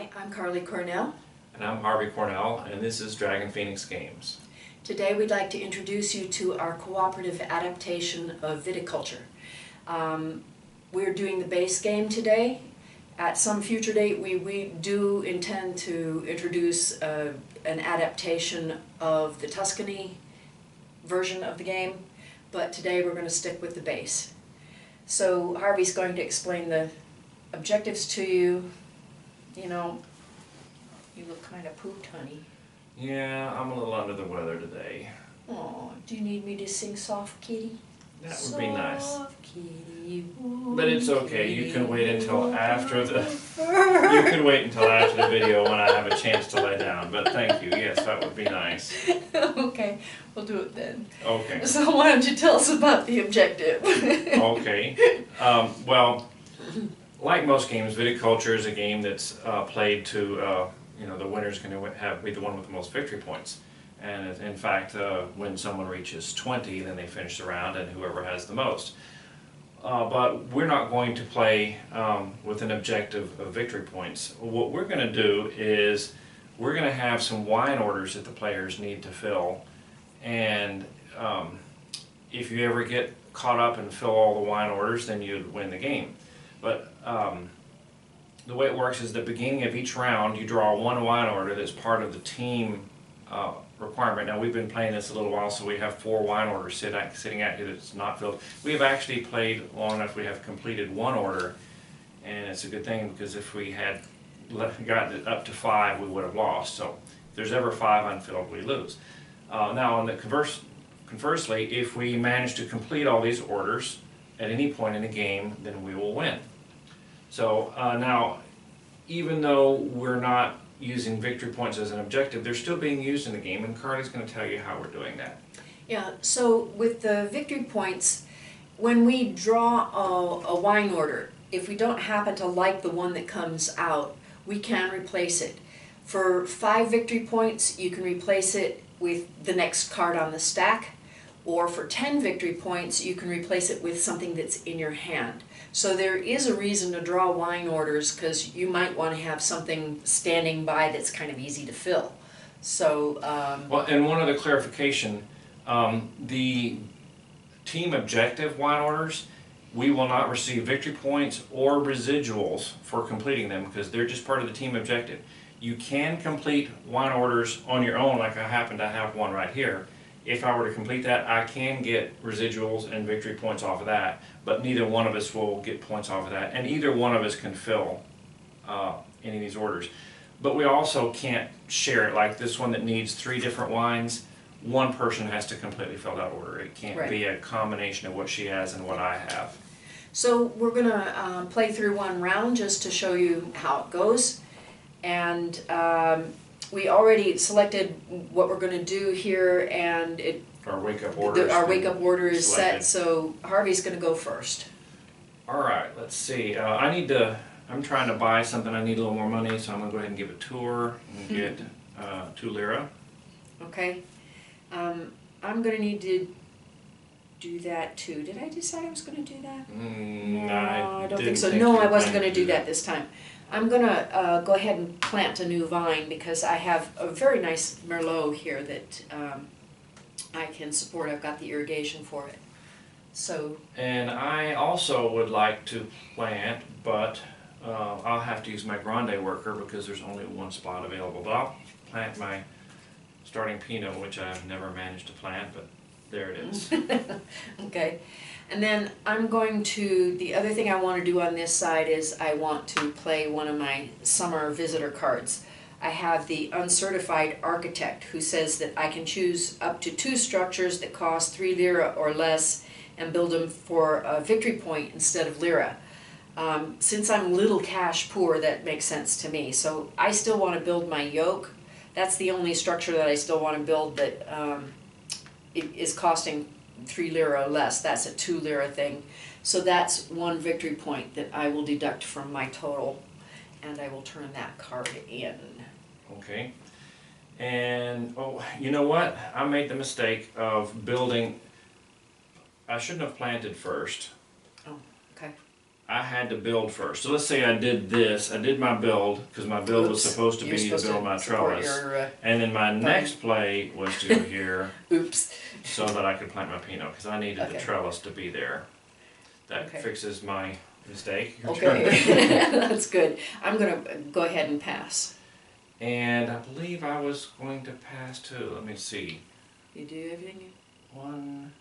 Hi, I'm Carly Cornell. And I'm Harvey Cornell, and this is Dragon Phoenix Games. Today we'd like to introduce you to our cooperative adaptation of Viticulture. We're doing the base game today. At some future date we do intend to introduce an adaptation of the Tuscany version of the game, but today we're going to stick with the base. So Harvey's going to explain the objectives to you. You know, you look kind of pooped, honey. Yeah, I'm a little under the weather today. Oh, do you need me to sing Soft Kitty? That would be nice. Soft Kitty, But it's okay, you can wait until after the video when I have a chance to lay down. But thank you, yes, that would be nice. Okay, we'll do it then. Okay. So why don't you tell us about the objective? Okay. Well, like most games, Viticulture is a game that's played to, the winner's going to be the one with the most victory points. And in fact, when someone reaches 20, then they finish the round, and whoever has the most. But we're not going to play with an objective of victory points. What we're going to do is we're going to have some wine orders that the players need to fill. And if you ever get caught up and fill all the wine orders, then you'd win the game. But the way it works is at the beginning of each round you draw one wine order that's part of the team requirement. Now we've been playing this a little while, so we have 4 wine orders sitting out here that's not filled. We have actually played long enough we have completed one order, and it's a good thing because if we had gotten it up to 5 we would have lost. So if there's ever 5 unfilled, we lose. Now on the conversely, if we manage to complete all these orders at any point in the game, then we will win. So now, even though we're not using victory points as an objective, they're still being used in the game, and Carly's going to tell you how we're doing that. Yeah, so with the victory points, when we draw a wine order, if we don't happen to like the one that comes out, we can replace it. For 5 victory points, you can replace it with the next card on the stack, or for 10 victory points, you can replace it with something that's in your hand. So there is a reason to draw wine orders, because you might want to have something standing by that's kind of easy to fill. So well, and one other clarification, the team objective wine orders, we will not receive victory points or residuals for completing them because they're just part of the team objective. You can complete wine orders on your own, like I happen to have one right here. If I were to complete that, I can get residuals and victory points off of that, but neither one of us will get points off of that, and either one of us can fill any of these orders. But we also can't share it, like this one that needs 3 different wines. One person has to completely fill that order. It can't be a combination of what she has and what I have. So we're going to play through one round just to show you how it goes. And we already selected what we're going to do here, and our wake-up order. Our wake-up order is set. So Harvey's going to go first. All right. Let's see. I'm trying to buy something. I need a little more money, so I'm going to go ahead and give a tour and get 2 lira. Okay. I'm going to need to do that too. Did I decide I was going to do that? No, I don't think so. No, I wasn't going to do that this time. I'm going to go ahead and plant a new vine because I have a very nice Merlot here that I can support. I've got the irrigation for it. So. And I also would like to plant, but I'll have to use my Grande worker because there's only one spot available. But I'll plant my starting Pinot, which I've never managed to plant, but there it is. Okay. And then I'm going to, the other thing I want to do on this side is I want to play one of my summer visitor cards. I have the uncertified architect who says that I can choose up to 2 structures that cost 3 lira or less and build them for a victory point instead of lira. Since I'm a little cash poor, that makes sense to me. So I still want to build my yoke. That's the only structure that I still want to build that is costing 3 lira or less. That's a 2 lira thing. So that's 1 victory point that I will deduct from my total, and I will turn that card in. Okay. And oh, you know what? I made the mistake of building. I shouldn't have planted first. Oh, okay. I had to build first. So let's say I did this. I did my build because my build was supposed to be to build my trellis, and then my next play was to go here. Oops. So that I could plant my Pinot because I needed the trellis to be there. That fixes my mistake. Your turn. That's good. I'm gonna go ahead and pass. And I believe I was going to pass too. Let me see. You do everything? One,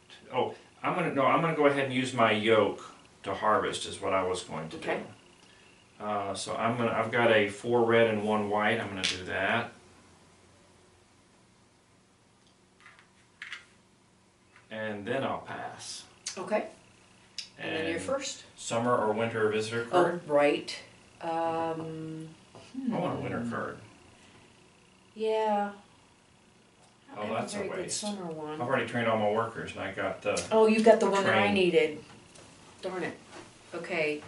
two. Oh, I'm gonna go ahead and use my yoke to harvest is what I was going to do. So I've got a 4 red and 1 white. I'm gonna do that. And then I'll pass. Okay. And then you're first. Summer or winter visitor card? Oh, right. I want a winter card. Yeah. Oh, that's a very good waste. summer one. I've already trained all my workers and I got the... Oh, you got the one that I train. needed. Darn it. Okay.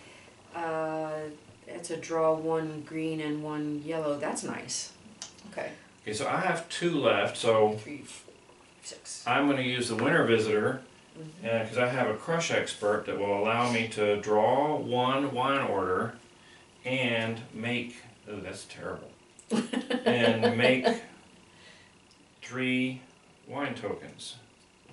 It's a draw 1 green and 1 yellow. That's nice. Okay. Okay, so I have 2 left, so 3, 4, 6. I'm going to use the winter visitor because I have a crush expert that will allow me to draw 1 wine order and make... Oh, that's terrible. And make 3 wine tokens.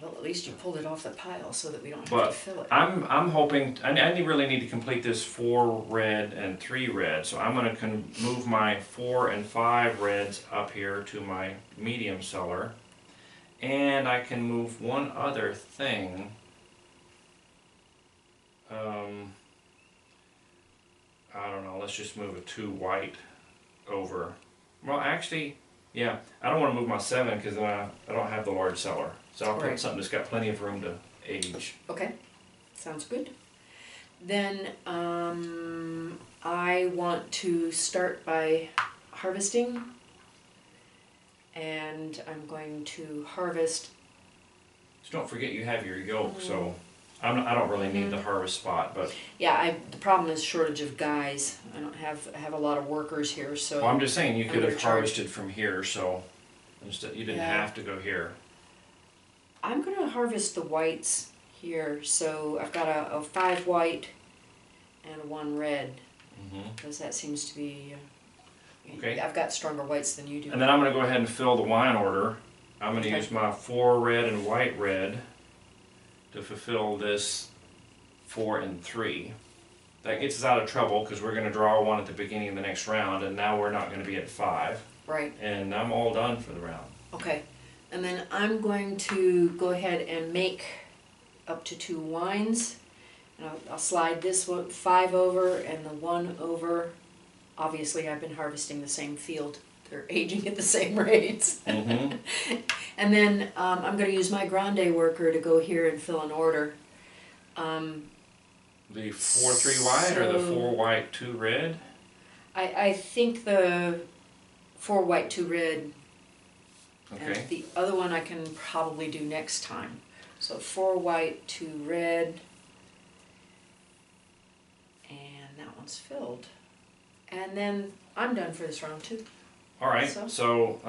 Well, at least you pulled it off the pile so that we don't have to fill it. I'm hoping, I really need to complete this 4 red and 3 red, so I'm going to move my 4 and 5 reds up here to my medium cellar, and I can move one other thing. I don't know, let's just move a 2 white over. Well, actually, yeah, I don't want to move my 7 because I don't have the large cellar. So I'll put something that's got plenty of room to age. Okay, sounds good. Then I want to start by harvesting, and I'm going to harvest. Just don't forget you have your yoke, so I don't really need the harvest spot, but yeah, the problem is shortage of guys. I have a lot of workers here, so. Well, I'm just saying you could have harvested from here, so instead you didn't have to go here. I'm going to harvest the whites here, so I've got a 5 white and a 1 red, because that seems to be, okay. I've got stronger whites than you do. And then I'm going to go ahead and fill the wine order. I'm going to use my 4 red and white red to fulfill this 4 and 3. That gets us out of trouble because we're going to draw 1 at the beginning of the next round, and now we're not going to be at 5. Right. And I'm all done for the round. Okay. And then I'm going to go ahead and make up to 2 wines. And I'll slide this 5 over and the 1 over. Obviously, I've been harvesting the same field. They're aging at the same rates. And then I'm going to use my grande worker to go here and fill an order. The 4-3 white or the 4 white 2 red? I think the 4 white 2 red. Okay. And the other one I can probably do next time. So 4 white, 2 red, and that one's filled. And then I'm done for this round too. All right. So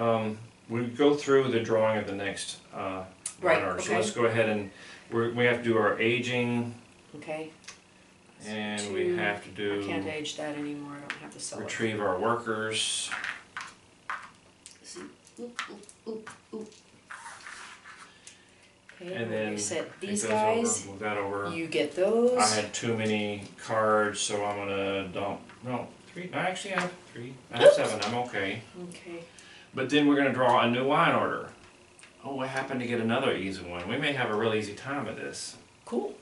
we go through the drawing of the next wine order. So let's go ahead and we have to do our aging. Okay. And we have to do. I can't age that anymore. I don't have the cellar. Retrieve our workers. Okay, and then set these guys. Move that over. You get those. I had too many cards, so I'm gonna dump. No, 3. I actually have 3. I have 7. I'm okay. Okay. But then we're gonna draw a new wine order. Oh, I happen to get another easy one. We may have a real easy time at this. Cool.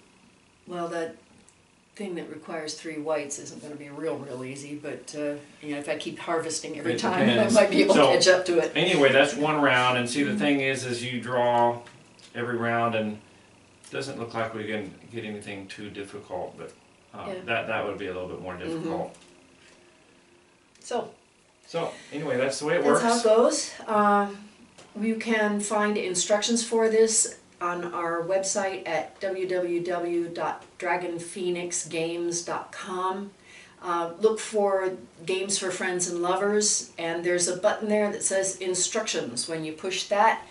Well, that thing that requires 3 whites isn't going to be real easy, but if I keep harvesting every time, I might be able to catch up to it. Anyway, that's one round, and see the thing is you draw every round, and it doesn't look like we can get anything too difficult, but that would be a little bit more difficult. So anyway, that's the way it works. That's how it goes. You can find instructions for this on our website at www.dragonphoenixgames.com. Look for Games for Friends and Lovers, and there's a button there that says Instructions. When you push that,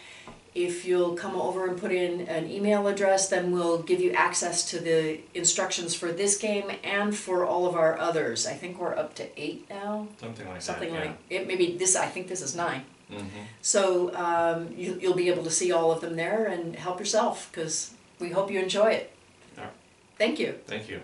if you'll come over and put in an email address, then we'll give you access to the instructions for this game and for all of our others. I think we're up to 8 now. Something like that, it. Maybe this. I think this is 9. Mm-hmm. So you'll be able to see all of them there and help yourself, because we hope you enjoy it. All right. Thank you. Thank you.